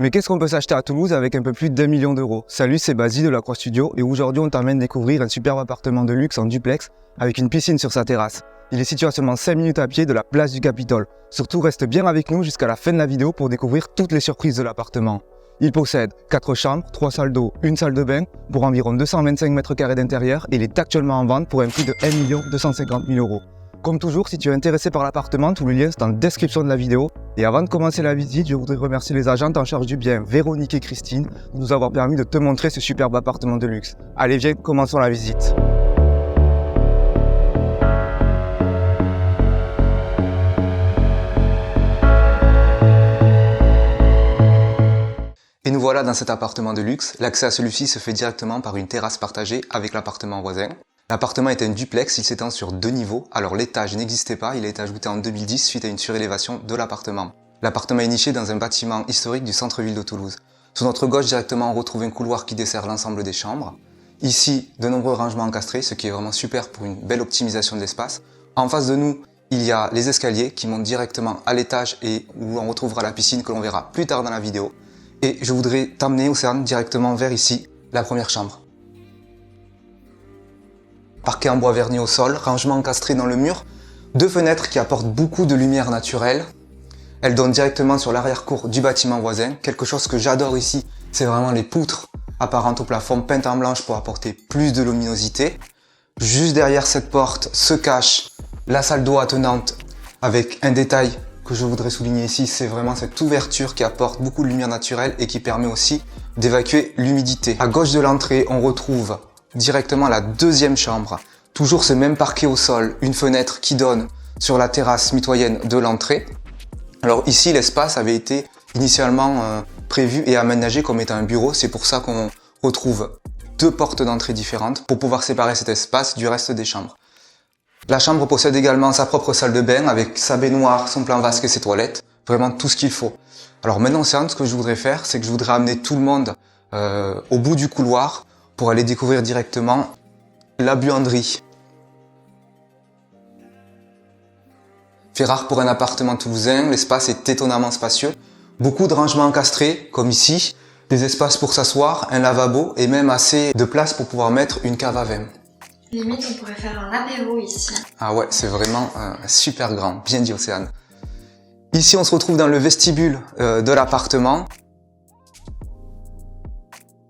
Mais qu'est-ce qu'on peut s'acheter à Toulouse avec un peu plus d'1 million d'euros? Salut, c'est Basile de la Croix Studio et aujourd'hui on t'emmène découvrir un superbe appartement de luxe en duplex avec une piscine sur sa terrasse. Il est situé à seulement 5 minutes à pied de la place du Capitole. Surtout reste bien avec nous jusqu'à la fin de la vidéo pour découvrir toutes les surprises de l'appartement. Il possède 4 chambres, 3 salles d'eau, une salle de bain pour environ 225 mètres carrés d'intérieur et il est actuellement en vente pour un prix de 1 250 000 euros. Comme toujours, si tu es intéressé par l'appartement, tous les liens sont en description de la vidéo. Et avant de commencer la visite, je voudrais remercier les agentes en charge du bien, Véronique et Christine, de nous avoir permis de te montrer ce superbe appartement de luxe. Allez, viens, commençons la visite. Et nous voilà dans cet appartement de luxe. L'accès à celui-ci se fait directement par une terrasse partagée avec l'appartement voisin. L'appartement est un duplex, il s'étend sur 2 niveaux. Alors l'étage n'existait pas, il a été ajouté en 2010 suite à une surélévation de l'appartement. L'appartement est niché dans un bâtiment historique du centre-ville de Toulouse. Sur notre gauche directement, on retrouve un couloir qui dessert l'ensemble des chambres. Ici, de nombreux rangements encastrés, ce qui est vraiment super pour une belle optimisation de l'espace. En face de nous, il y a les escaliers qui montent directement à l'étage et où on retrouvera la piscine que l'on verra plus tard dans la vidéo. Et je voudrais t'amener, Océane, directement vers ici, la première chambre. Parquet en bois verni au sol, rangement encastré dans le mur, 2 fenêtres qui apportent beaucoup de lumière naturelle. Elles donnent directement sur l'arrière-cour du bâtiment voisin. Quelque chose que j'adore ici, c'est vraiment les poutres apparentes au plafond peintes en blanche pour apporter plus de luminosité. Juste derrière cette porte se cache la salle d'eau attenante avec un détail que je voudrais souligner ici, c'est vraiment cette ouverture qui apporte beaucoup de lumière naturelle et qui permet aussi d'évacuer l'humidité. À gauche de l'entrée, on retrouve directement la deuxième chambre. Toujours ce même parquet au sol, une fenêtre qui donne sur la terrasse mitoyenne de l'entrée. Alors ici, l'espace avait été initialement prévu et aménagé comme étant un bureau. C'est pour ça qu'on retrouve 2 portes d'entrée différentes pour pouvoir séparer cet espace du reste des chambres. La chambre possède également sa propre salle de bain avec sa baignoire, son plan vasque et ses toilettes. Vraiment tout ce qu'il faut. Alors maintenant, Océane, ce que je voudrais faire, c'est que je voudrais amener tout le monde au bout du couloir pour aller découvrir directement la buanderie. Fait rare pour un appartement toulousain, l'espace est étonnamment spacieux. Beaucoup de rangements encastrés, comme ici, des espaces pour s'asseoir, un lavabo et même assez de place pour pouvoir mettre une cave à vin. Limite, on pourrait faire un apéro ici. Ah ouais, c'est vraiment super grand. Bien dit, Océane. Ici, on se retrouve dans le vestibule de l'appartement.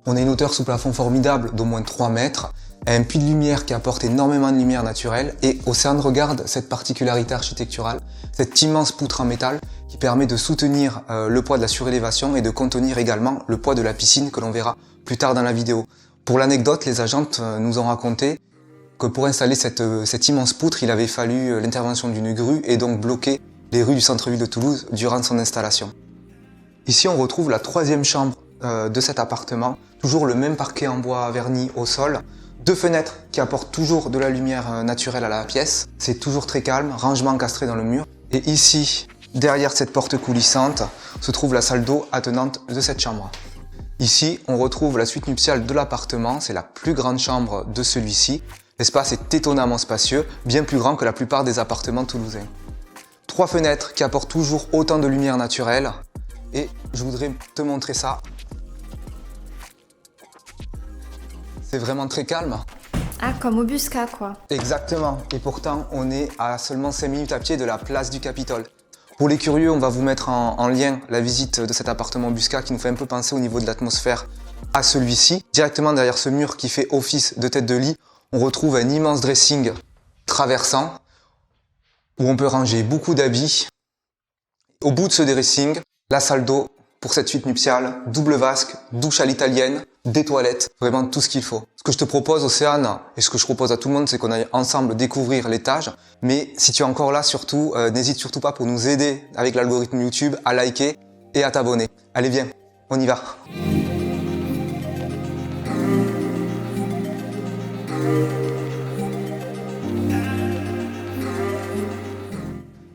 On a une hauteur sous plafond formidable d'au moins 3 mètres, un puits de lumière qui apporte énormément de lumière naturelle et Océane regarde cette particularité architecturale, cette immense poutre en métal qui permet de soutenir le poids de la surélévation et de contenir également le poids de la piscine que l'on verra plus tard dans la vidéo. Pour l'anecdote, les agentes nous ont raconté que pour installer cette immense poutre, il avait fallu l'intervention d'une grue et donc bloquer les rues du centre-ville de Toulouse durant son installation. Ici, on retrouve la 3e chambre de cet appartement, toujours le même parquet en bois verni au sol, 2 fenêtres qui apportent toujours de la lumière naturelle à la pièce, c'est toujours très calme, rangement encastré dans le mur. Et ici, derrière cette porte coulissante, se trouve la salle d'eau attenante de cette chambre. Ici, on retrouve la suite nuptiale de l'appartement, c'est la plus grande chambre de celui-ci. L'espace est étonnamment spacieux, bien plus grand que la plupart des appartements toulousains. 3 fenêtres qui apportent toujours autant de lumière naturelle. Et je voudrais te montrer ça. C'est vraiment très calme. Ah, comme au Busca, quoi. Exactement. Et pourtant, on est à seulement 5 minutes à pied de la place du Capitole. Pour les curieux, on va vous mettre en lien la visite de cet appartement Busca qui nous fait un peu penser au niveau de l'atmosphère à celui-ci. Directement derrière ce mur qui fait office de tête de lit, on retrouve un immense dressing traversant où on peut ranger beaucoup d'habits. Au bout de ce dressing, la salle d'eau pour cette suite nuptiale, double vasque, douche à l'italienne, des toilettes, vraiment tout ce qu'il faut. Ce que je te propose, Océane, et ce que je propose à tout le monde, c'est qu'on aille ensemble découvrir l'étage. Mais si tu es encore là, surtout, n'hésite surtout pas pour nous aider avec l'algorithme YouTube à liker et à t'abonner. Allez, viens, on y va.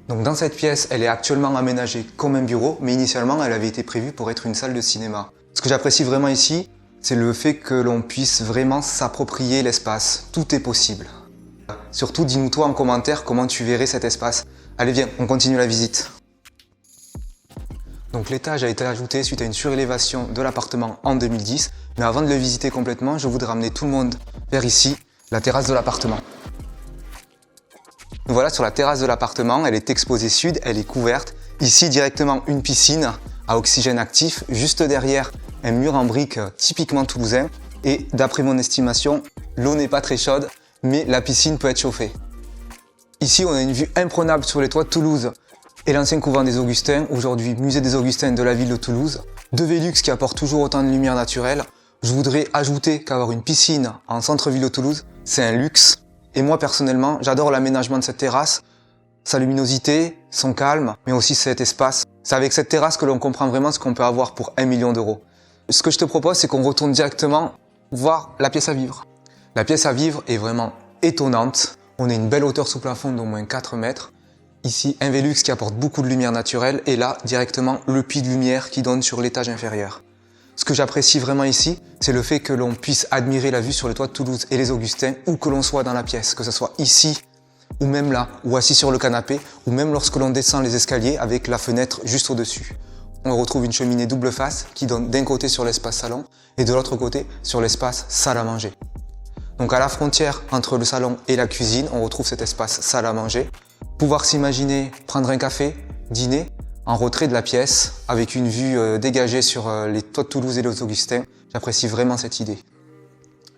Donc dans cette pièce, elle est actuellement aménagée comme un bureau, mais initialement elle avait été prévue pour être une salle de cinéma. Ce que j'apprécie vraiment ici, c'est le fait que l'on puisse vraiment s'approprier l'espace. Tout est possible. Surtout, dis-nous toi en commentaire comment tu verrais cet espace. Allez viens, on continue la visite. Donc l'étage a été ajouté suite à une surélévation de l'appartement en 2010. Mais avant de le visiter complètement, je voudrais amener tout le monde vers ici, la terrasse de l'appartement. Nous voilà sur la terrasse de l'appartement, elle est exposée sud, elle est couverte. Ici directement une piscine à oxygène actif, juste derrière un mur en briques typiquement toulousain. Et d'après mon estimation, l'eau n'est pas très chaude, mais la piscine peut être chauffée. Ici on a une vue imprenable sur les toits de Toulouse et l'ancien couvent des Augustins, aujourd'hui musée des Augustins de la ville de Toulouse. Deux Velux qui apportent toujours autant de lumière naturelle. Je voudrais ajouter qu'avoir une piscine en centre-ville de Toulouse, c'est un luxe. Et moi personnellement, j'adore l'aménagement de cette terrasse, sa luminosité, son calme, mais aussi cet espace. C'est avec cette terrasse que l'on comprend vraiment ce qu'on peut avoir pour 1 million d'euros. Ce que je te propose, c'est qu'on retourne directement voir la pièce à vivre. La pièce à vivre est vraiment étonnante. On a une belle hauteur sous plafond d'au moins 4 mètres. Ici, un Velux qui apporte beaucoup de lumière naturelle et là, directement, le puits de lumière qui donne sur l'étage inférieur. Ce que j'apprécie vraiment ici, c'est le fait que l'on puisse admirer la vue sur le toit de Toulouse et les Augustins, où que l'on soit dans la pièce, que ce soit ici, ou même là, ou assis sur le canapé, ou même lorsque l'on descend les escaliers avec la fenêtre juste au-dessus. On retrouve une cheminée double face qui donne d'un côté sur l'espace salon et de l'autre côté sur l'espace salle à manger. Donc à la frontière entre le salon et la cuisine, on retrouve cet espace salle à manger. Pouvoir s'imaginer prendre un café, dîner, en retrait de la pièce, avec une vue dégagée sur les toits de Toulouse et les Augustins. J'apprécie vraiment cette idée.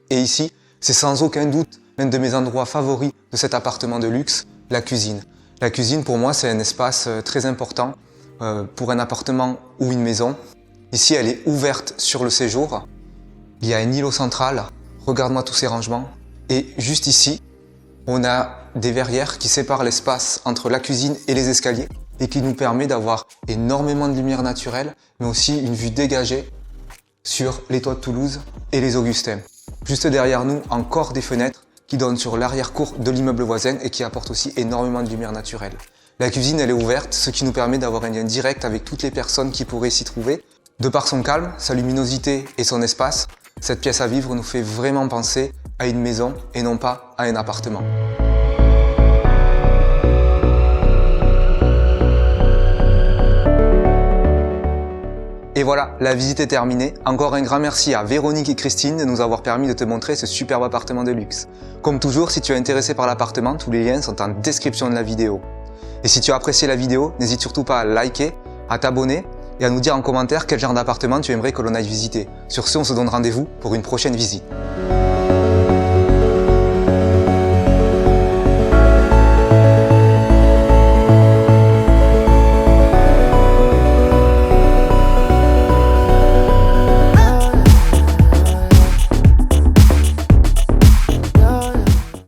Et ici, c'est sans aucun doute l'un de mes endroits favoris de cet appartement de luxe, la cuisine. La cuisine, pour moi, c'est un espace très important pour un appartement ou une maison. Ici, elle est ouverte sur le séjour. Il y a un îlot central. Regarde-moi tous ces rangements. Et juste ici, on a des verrières qui séparent l'espace entre la cuisine et les escaliers et qui nous permet d'avoir énormément de lumière naturelle, mais aussi une vue dégagée sur les toits de Toulouse et les Augustins. Juste derrière nous, encore des fenêtres qui donnent sur l'arrière-cour de l'immeuble voisin et qui apportent aussi énormément de lumière naturelle. La cuisine, elle est ouverte, ce qui nous permet d'avoir un lien direct avec toutes les personnes qui pourraient s'y trouver. De par son calme, sa luminosité et son espace, cette pièce à vivre nous fait vraiment penser à une maison et non pas à un appartement. Et voilà, la visite est terminée. Encore un grand merci à Véronique et Christine de nous avoir permis de te montrer ce superbe appartement de luxe. Comme toujours, si tu es intéressé par l'appartement, tous les liens sont en description de la vidéo. Et si tu as apprécié la vidéo, n'hésite surtout pas à liker, à t'abonner et à nous dire en commentaire quel genre d'appartement tu aimerais que l'on aille visiter. Sur ce, on se donne rendez-vous pour une prochaine visite.